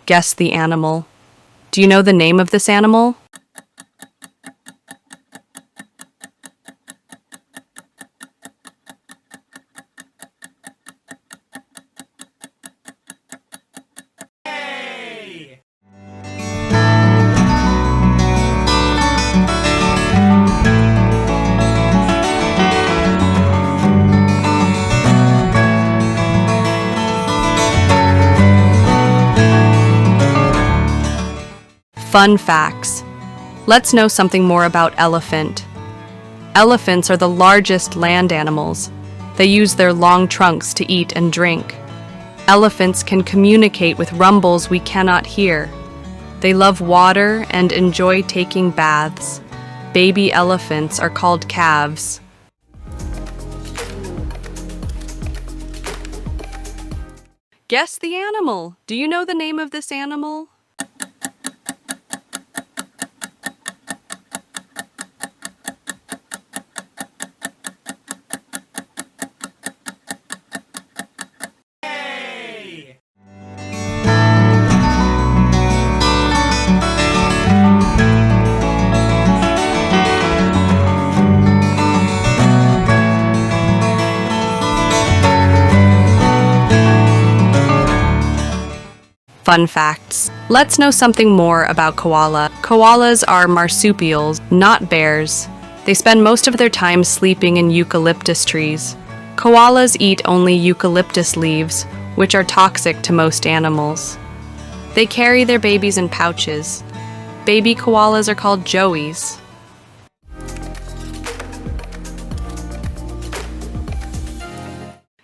Guess the animal. Do you know the name of this animal? Fun facts. Let's know something more about elephant. Elephants are the largest land animals. They use their long trunks to eat and drink. Elephants can communicate with rumbles we cannot hear. They love water and enjoy taking baths. Baby elephants are called calves. Guess the animal. Do you know the name of this animal? Fun facts. Let's know something more about koala. Koalas are marsupials, not bears. They spend most of their time sleeping in eucalyptus trees. Koalas eat only eucalyptus leaves, which are toxic to most animals. They carry their babies in pouches. Baby koalas are called joeys.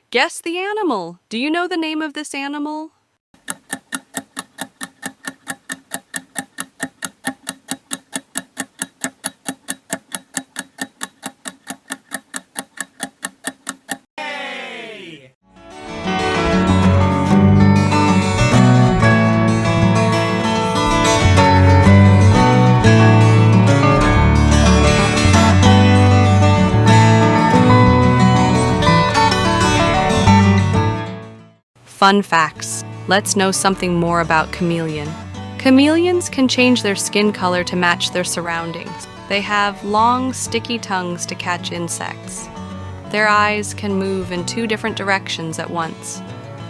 Guess the animal. Do you know the name of this animal? Fun facts. Let's know something more about chameleon. Chameleons can change their skin color to match their surroundings. They have long, sticky tongues to catch insects. Their eyes can move in 2 different directions at once.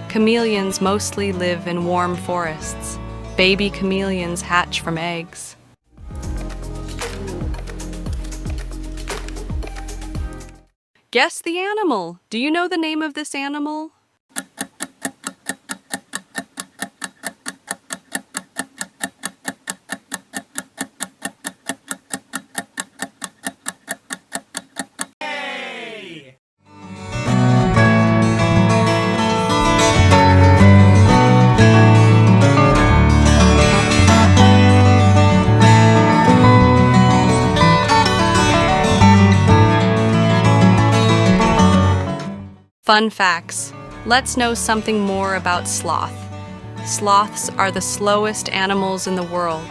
Chameleons mostly live in warm forests. Baby chameleons hatch from eggs. Guess the animal. Do you know the name of this animal? Fun facts. Let's know something more about sloth. Sloths are the slowest animals in the world.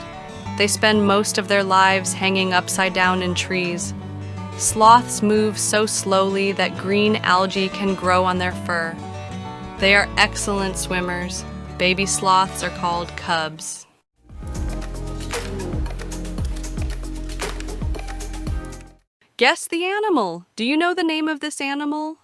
They spend most of their lives hanging upside down in trees. Sloths move so slowly that green algae can grow on their fur. They are excellent swimmers. Baby sloths are called cubs. Guess the animal. Do you know the name of this animal?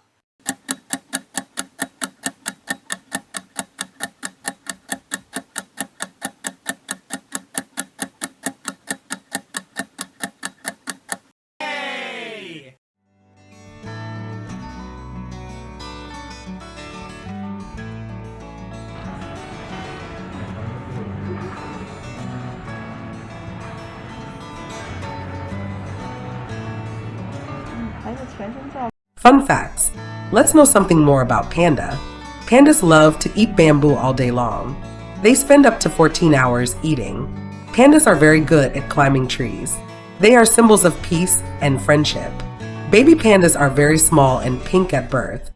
Fun facts. Let's know something more about Panda. Pandas love to eat bamboo all day long. They spend up to 14 hours eating. Pandas are very good at climbing trees. They are symbols of peace and friendship. Baby pandas are very small and pink at birth.